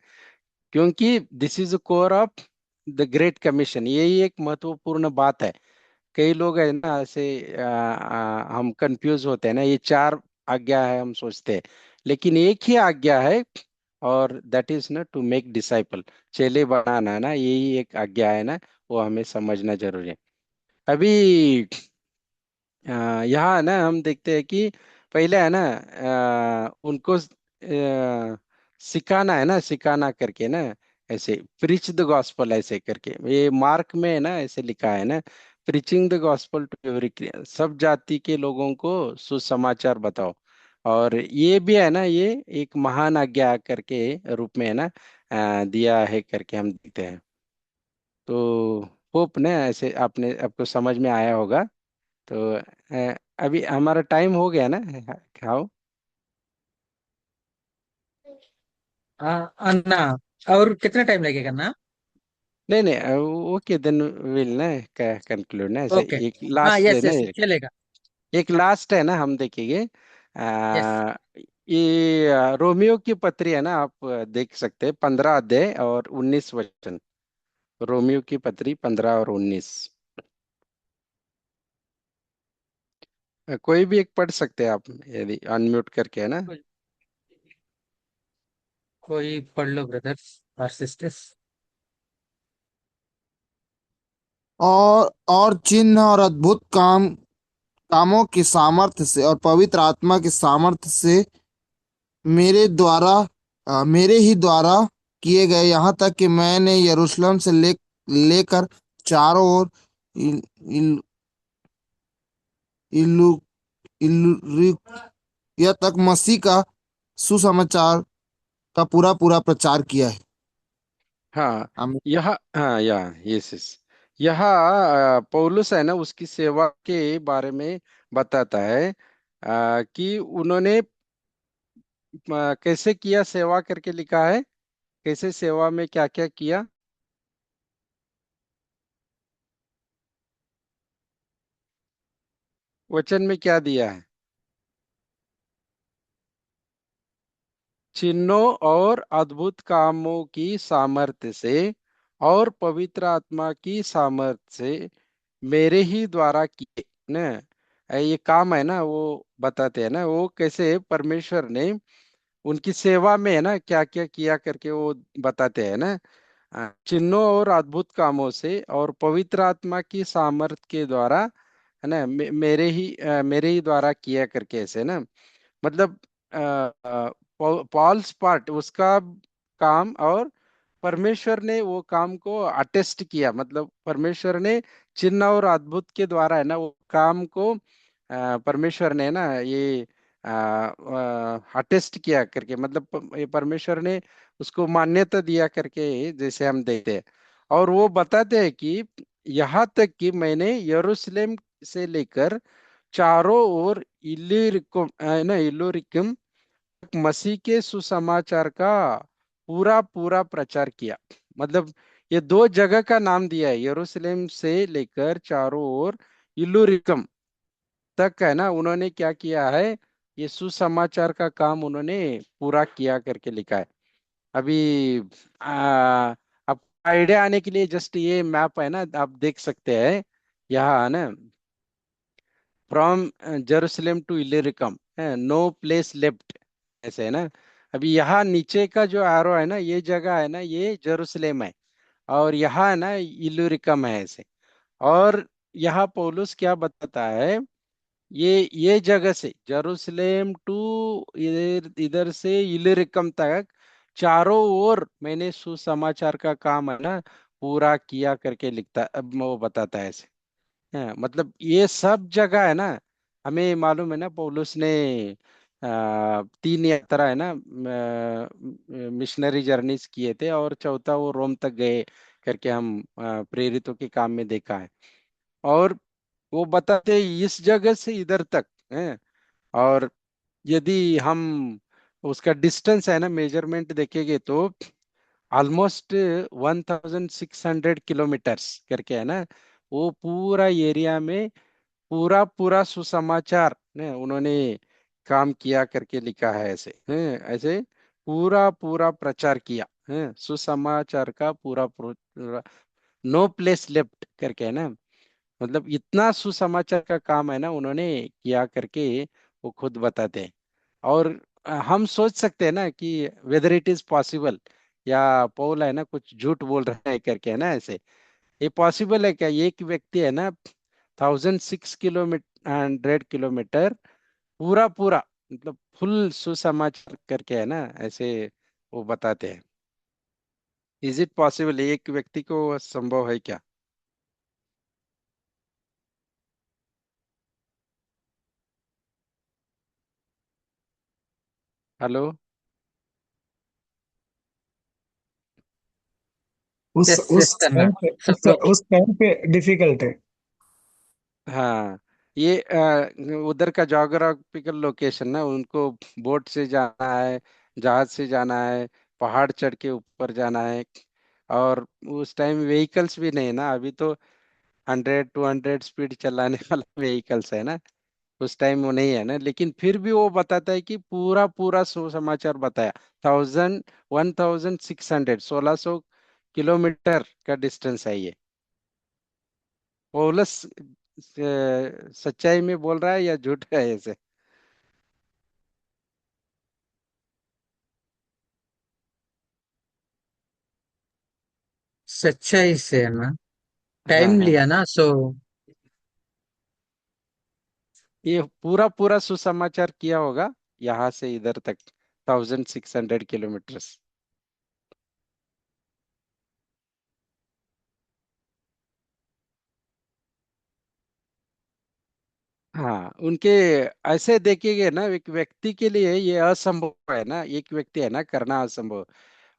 क्योंकि this is core of the great commission, यही एक महत्वपूर्ण बात है। कई लोग है ना ऐसे हम कंफ्यूज होते हैं ना, ये चार आज्ञा है हम सोचते हैं, लेकिन एक ही आज्ञा है, और दैट इज ना टू मेक डिसाइपल, चेले बनाना ना, यही एक आज्ञा है ना, वो हमें समझना जरूरी है। अभी यहाँ ना हम देखते हैं कि पहले है ना उनको सिखाना है ना, सिखाना करके ना, ऐसे प्रीच द गॉस्पल ऐसे करके, ये मार्क में है ना ऐसे लिखा है ना, preaching the gospel to every, सब जाति के लोगों को सुसमाचार बताओ। और ये भी है ना, ये एक महान आज्ञा करके रूप में है ना दिया है करके हम देखते हैं। तो होप ना ऐसे आपने आपको समझ में आया होगा। तो अभी हमारा टाइम हो गया ना, खाओ। अन्ना, और कितना टाइम लगेगा ना? नहीं नहीं, ओके देन विल ना कंक्लूड ना, ऐसे ओके। एक हाँ, लास्ट है यस ना, यस, चलेगा। एक लास्ट है ना, हम देखेंगे। यस। ये रोमियो की पत्री है ना, आप देख सकते हैं, 15 अध्याय और 19 वचन। रोमियो की पत्री 15 और 19, कोई भी एक पढ़ सकते हैं आप, यदि अनम्यूट करके है ना। कोई पढ़ लो ब्रदर्स और सिस्टर्स। और चिन्ह और अद्भुत कामों की सामर्थ्य से और पवित्र आत्मा की सामर्थ्य से मेरे द्वारा मेरे ही द्वारा किए गए, यहाँ तक कि मैंने यरूशलेम से लेकर चारों ओर इल, इल, इल्लु इल्लुरिया तक मसीह का सुसमाचार का पूरा पूरा प्रचार किया है। हाँ, आमीन। यह हाँ या यस यस, यह पौलुस है ना, उसकी सेवा के बारे में बताता है कि उन्होंने कैसे किया सेवा करके लिखा है, कैसे सेवा में क्या क्या किया। वचन में क्या दिया है, चिन्हों और अद्भुत कामों की सामर्थ्य से और पवित्र आत्मा की सामर्थ्य से मेरे ही द्वारा किए ना। ये काम है ना, वो बताते हैं ना, वो कैसे परमेश्वर ने उनकी सेवा में है ना क्या क्या किया करके वो बताते हैं ना। चिन्हों और अद्भुत कामों से और पवित्र आत्मा की सामर्थ के द्वारा है ना, मेरे ही द्वारा किया करके ऐसे ना, मतलब पॉल्स पार्ट उसका काम, और परमेश्वर ने वो काम को अटेस्ट किया, मतलब परमेश्वर ने चिन्ह और अद्भुत के द्वारा है ना वो काम को परमेश्वर ने ना ये अटेस्ट किया करके, मतलब ये परमेश्वर ने उसको मान्यता दिया करके जैसे हम देखते हैं। और वो बताते हैं कि यहाँ तक कि मैंने यरूशलेम से लेकर चारों ओर इल्लुरिकुम ना, इल्लुरिकुम मसीह के सुसमाचार का पूरा पूरा प्रचार किया। मतलब ये दो जगह का नाम दिया है, यरूशलेम से लेकर चारों ओर इल्लुरिकम तक है ना, उन्होंने क्या किया है, ये सुसमाचार का काम उन्होंने पूरा किया करके लिखा है। अभी अब आइडिया आने के लिए जस्ट ये मैप है ना, आप देख सकते हैं यहाँ है ना, from Jerusalem to Illyricum, no place left, ऐसे है ना। अभी यहाँ नीचे का जो एरो है ना, ये जगह है ना, ये जेरूसलेम है, और यहाँ है ना इल्लुरिकम है ऐसे। और यहाँ पौलुस क्या बताता है, ये जगह से जेरूसलेम टू इधर इधर से इल्लिरिकम तक चारों ओर मैंने सुसमाचार का काम है ना पूरा किया करके लिखता, अब वो बताता है ऐसे। मतलब ये सब जगह है ना, हमें मालूम है ना, पौलुस ने 3 यात्रा है ना मिशनरी जर्नीज किए थे, और चौथा वो रोम तक गए करके हम प्रेरितों के काम में देखा है। और वो बताते हैं इस जगह से इधर तक है। और यदि हम उसका डिस्टेंस है ना मेजरमेंट देखेंगे तो ऑलमोस्ट 1600 किलोमीटर्स करके है ना, वो पूरा एरिया में पूरा पूरा सुसमाचार ने उन्होंने काम किया करके लिखा है ऐसे हैं, ऐसे पूरा पूरा प्रचार किया है सुसमाचार का, पूरा पूरा, नो प्लेस लेफ्ट करके है ना। मतलब इतना सुसमाचार का काम है ना उन्होंने किया करके वो खुद बताते हैं। और हम सोच सकते हैं ना कि वेदर इट इज पॉसिबल, या पौल है ना कुछ झूठ बोल रहा है करके है ना ऐसे। ये पॉसिबल है क्या, एक व्यक्ति है ना 1600 किलोमीटर पूरा पूरा मतलब फुल सुसमाचार करके है ना ऐसे वो बताते हैं। इज इट पॉसिबल, एक व्यक्ति को संभव है क्या? हेलो। टेस्ट करना सब लोग। उस टाइम पे डिफिकल्ट है। हाँ, ये उधर का जोग्राफिकल लोकेशन ना, उनको बोट से जाना है, जहाज से जाना है, पहाड़ चढ़ के ऊपर जाना है। और उस टाइम व्हीकल्स भी नहीं है ना, अभी तो 100-200 स्पीड चलाने वाला व्हीकल्स है ना, उस टाइम वो नहीं है ना। लेकिन फिर भी वो बताता है कि पूरा पूरा सो समाचार बताया। 1600 का डिस्टेंस है ये। पौलुस सच्चाई में बोल रहा है या झूठ है ऐसे? सच्चाई से है ना, हाँ टाइम हाँ, लिया ना सो। ये पूरा पूरा सुसमाचार किया होगा यहाँ से इधर तक, 1600 किलोमीटर्स। हाँ, उनके ऐसे देखेंगे ना, एक व्यक्ति के लिए ये असंभव है ना, एक व्यक्ति है ना करना असंभव।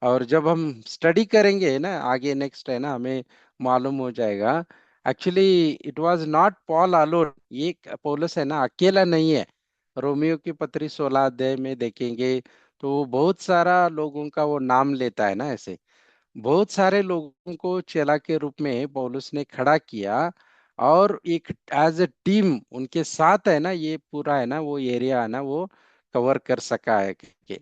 और जब हम स्टडी करेंगे ना आगे नेक्स्ट है ना, हमें मालूम हो जाएगा actually it was not Paul alone, ये पौलुस है ना अकेला नहीं है। रोमियो की पत्री 16 अध्याय में देखेंगे तो वो बहुत सारा लोगों का वो नाम लेता है ना ऐसे। बहुत सारे लोगों को चेला के रूप में पौलुस ने खड़ा किया, और एक एज ए टीम उनके साथ है ना, ये पूरा है ना वो एरिया है ना वो कवर कर सका है के।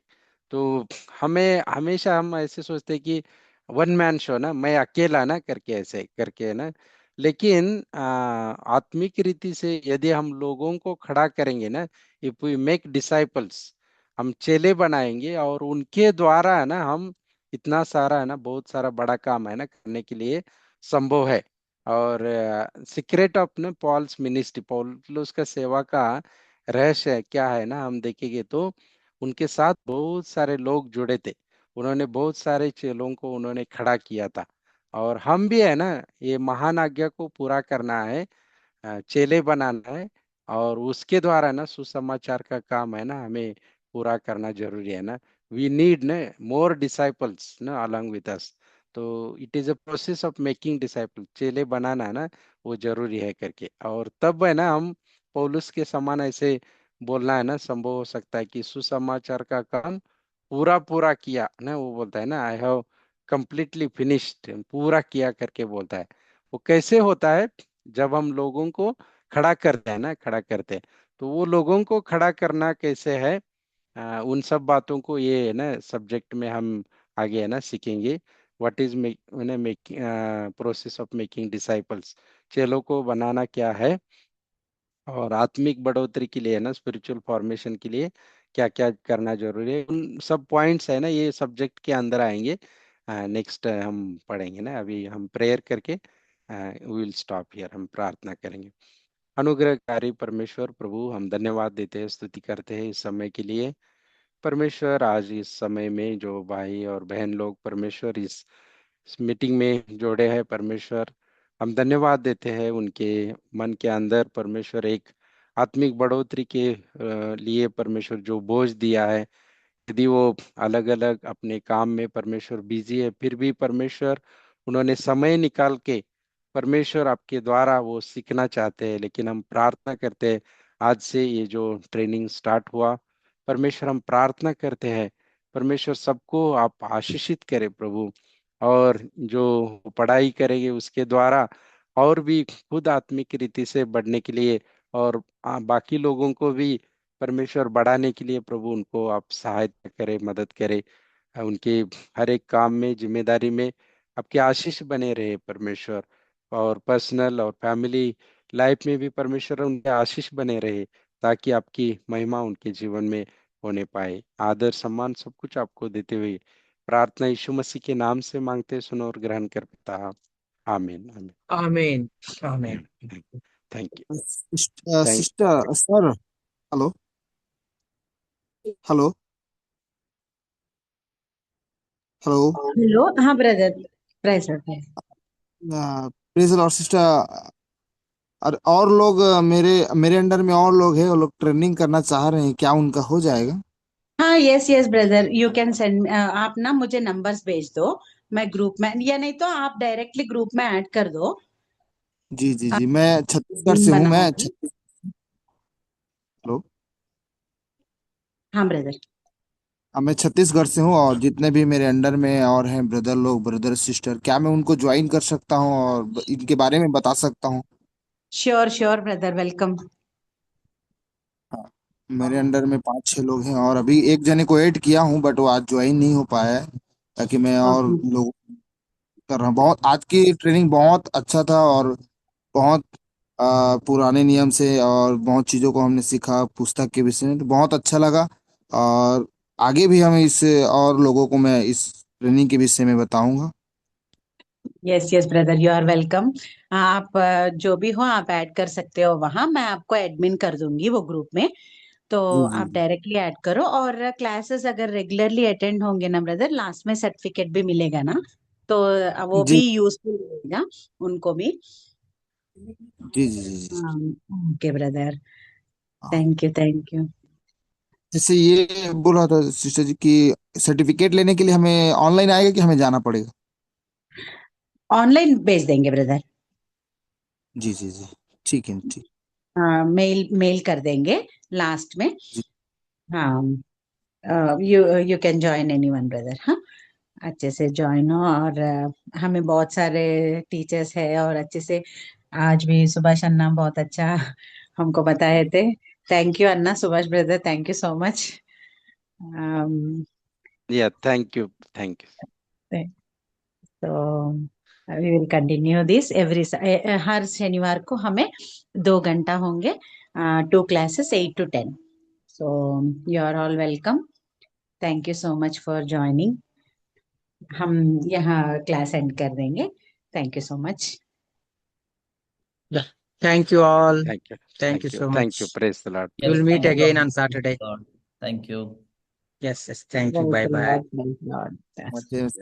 तो हमें हमेशा हम ऐसे सोचते हैं कि वन मैन शो ना, मैं अकेला ना करके ऐसे करके है ना। लेकिन आत्मिक रीति से यदि हम लोगों को खड़ा करेंगे ना, इफ वी मेक डिसाइपल्स, हम चेले बनाएंगे, और उनके द्वारा है ना हम इतना सारा है ना बहुत सारा बड़ा काम है ना करने के लिए संभव है। और सीक्रेट ऑफ ना पॉल्स मिनिस्ट्री, पौलुस का सेवा का रहस्य क्या है ना, हम देखेंगे तो उनके साथ बहुत सारे लोग जुड़े थे, उन्होंने बहुत सारे चेलों को उन्होंने खड़ा किया था। और हम भी है ना ये महान आज्ञा को पूरा करना है, चेले बनाना है, और उसके द्वारा ना सुसमाचार का काम है ना हमें पूरा करना जरूरी है ना। वी नीड ना मोर डिसाइपल्स ना अलोंग विद अस। तो it is a process of making disciple, चेले बनाना है ना वो जरूरी है करके। और तब है ना हम पौलुस के समान ऐसे बोलना है ना संभव हो सकता है कि सुसमाचार का काम पूरा पूरा किया ना, वो बोलता है ना आई हैव कंप्लीटली फिनिश्ड, पूरा किया करके बोलता है। वो कैसे होता है, जब हम लोगों को खड़ा करते हैं ना, खड़ा करते हैं, तो वो लोगों को खड़ा करना कैसे है, उन सब बातों को ये है ना सब्जेक्ट में हम आगे है ना सीखेंगे। What is making process of making disciples, चेलों को बनाना क्या है, और आत्मिक बढ़ोतरी के लिए है ना, स्पिरिचुअल फॉर्मेशन के लिए क्या क्या करना जरूरी है, उन सब पॉइंट्स है ना ये सब्जेक्ट के अंदर आएंगे। नेक्स्ट हम पढ़ेंगे ना, अभी हम प्रेयर करके वी विल स्टॉप हियर, हम प्रार्थना करेंगे। अनुग्रहकारी परमेश्वर प्रभु, हम धन्यवाद देते हैं, स्तुति करते हैं इस समय के लिए। परमेश्वर, आज इस समय में जो भाई और बहन लोग परमेश्वर इस मीटिंग में जोड़े हैं परमेश्वर, हम धन्यवाद देते हैं उनके मन के अंदर परमेश्वर एक आत्मिक बढ़ोतरी के लिए परमेश्वर जो बोझ दिया है। यदि वो अलग अलग अपने काम में परमेश्वर बिजी है, फिर भी परमेश्वर उन्होंने समय निकाल के परमेश्वर आपके द्वारा वो सीखना चाहते हैं। लेकिन हम प्रार्थना करते हैं, आज से ये जो ट्रेनिंग स्टार्ट हुआ परमेश्वर, हम प्रार्थना करते हैं परमेश्वर सबको आप आशीषित करें प्रभु, और जो पढ़ाई करेंगे उसके द्वारा और भी खुद आत्मिक रीति से बढ़ने के लिए, और बाकी लोगों को भी परमेश्वर बढ़ाने के लिए प्रभु उनको आप सहायता करें, मदद करें। उनके हर एक काम में, जिम्मेदारी में आपके आशीष बने रहे परमेश्वर, और पर्सनल और फैमिली लाइफ में भी परमेश्वर उनके आशीष बने रहे, ताकि आपकी महिमा उनके जीवन में होने पाए। आदर सम्मान सब कुछ आपको देते हुए प्रार्थना यीशु मसीह के नाम से मांगते, सुनो और ग्रहण कर पिता। आमीन आमीन। आमीन आमीन। Thank you. Thank sister sir, hello hello hello. Hello, हाँ ब्रदर, प्रेज है। प्लीज और सिस्टर, और लोग मेरे मेरे अंडर में और लोग हैं, वो लोग ट्रेनिंग करना चाह रहे हैं, क्या उनका हो जाएगा? हाँ, yes yes brother, you can send, आप ना मुझे नंबर्स भेज दो, मैं ग्रुप में, या नहीं तो आप डायरेक्टली ग्रुप में ऐड कर दो। जी जी जी, मैं छत्तीसगढ़ टीम से हूँ। बनाऊंगी। हेलो। हाँ ब्रदर। मैं छत्तीसगढ़ से हूँ, और जितने भी मेरे अंडर में और हैं ब्रदर लोग, ब्रदर सिस्टर, क्या मैं उनको ज्वाइन कर सकता हूँ और इनके बारे में बता सकता हूँ? Sure sure brother, welcome. हाँ, मेरे अंडर में 5-6 लोग हैं, और अभी एक जने को ऐड किया हूँ, बट वो आज ज्वाइन नहीं हो पाया है, ताकि मैं और ओके। लोग कर रहा हूँ। बहुत आज की ट्रेनिंग बहुत अच्छा था, और बहुत पुराने नियम से और बहुत चीज़ों को हमने सीखा पुस्तक के विषय में, तो बहुत अच्छा लगा। और आगे भी हम इस और लोगों को मैं इस ट्रेनिंग के विषय में बताऊंगा। Yes yes brother, you are welcome. आप जो भी हो आप ऐड कर सकते हो वहां, मैं आपको एडमिन कर दूंगी वो ग्रुप में। तो जी जी आप डायरेक्टली ऐड करो, और क्लासेस अगर रेगुलरली अटेंड होंगे ना ब्रदर, लास्ट में सर्टिफिकेट भी मिलेगा ना, तो वो जी भी यूजफुल रहेगा उनको भी। जी जी जी जी। ओके ब्रदर, हाँ, थैंक यू थैंक यू। जैसे ये बोल रहा था सिस्टर जी कि सर्टिफिकेट लेने के लिए हमें ऑनलाइन आएगा कि हमें जाना पड़ेगा? ऑनलाइन भेज देंगे ब्रदर। जी जी जी, ठीक है ठीक। मेल मेल कर देंगे लास्ट में। जी हाँ, you you can join anyone brother. हाँ, अच्छे से ज्वाइन हो, और हमें बहुत सारे टीचर्स है, और अच्छे से आज भी सुभाष अन्ना बहुत अच्छा हमको बताए थे। Thank you Anna, Subhash brother, thank you so much. Yeah thank you thank you. तो we will continue this every, हर शनिवार को हमें 2 घंटा होंगे, 2 classes 8 to 10। So you are all welcome. Thank you so much for joining. हम यहाँ क्लास एंड कर देंगे। Thank you so much. Thank you all. Thank you thank you thank you so thank you, much. Praise the Lord. We'll Yes, meet thank you. again on Saturday. God. Thank you. Yes, yes. Thank you. Praise Bye the bye. Lord, praise the Lord.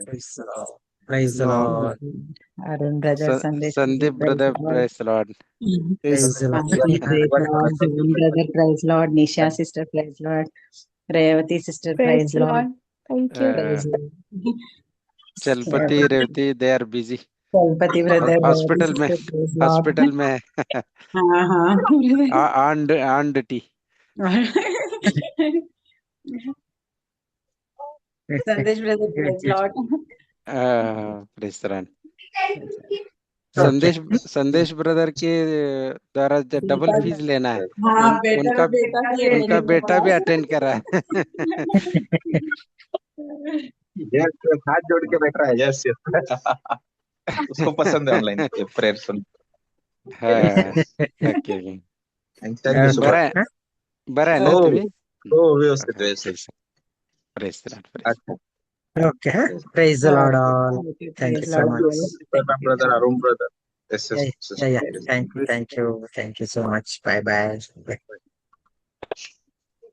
Praise the Lord. Praise the Lord. Arun brother, Sandesh brother, Sandeep praise brother, the Lord. Praise the Lord. Praise the Anjali, praise Lord. Lord. Jivun brother, praise Lord. Nisha sister, praise Lord. Revati sister, Praise praise the Lord. Lord. Thank you. Praise Lord. Chalpati Revati, they are busy Chalpati brother, Revati hospital में, sister, praise Lord. Hospital में हाँ हाँ on duty. Sandesh brother, praise Lord. Praise the Lord. Sandesh Sandesh brother के द्वारा double fees लेना है। हाँ, उनका बेटा ये उनका लेने को बेटा भी बोला। अटेंड कर रहा है। यस, हाथ जोड़ के बैठ रहा है। Yes yes. उसको पसंद है ऑनलाइन प्रेयर सुन। हाँ, ओके। थैंक यू सो बरं मच. आहे बरं आहे ना हो तुम्ही? हो, व्यवस्थित व्यवस्थित. Press press. अच्छा. Okay. Praise the Lord all. Okay, Thank you praise so Lord. much. Brother Arun brother. Yes, Yeah, yes, yeah, yes. yeah. Thank you so much. Bye bye.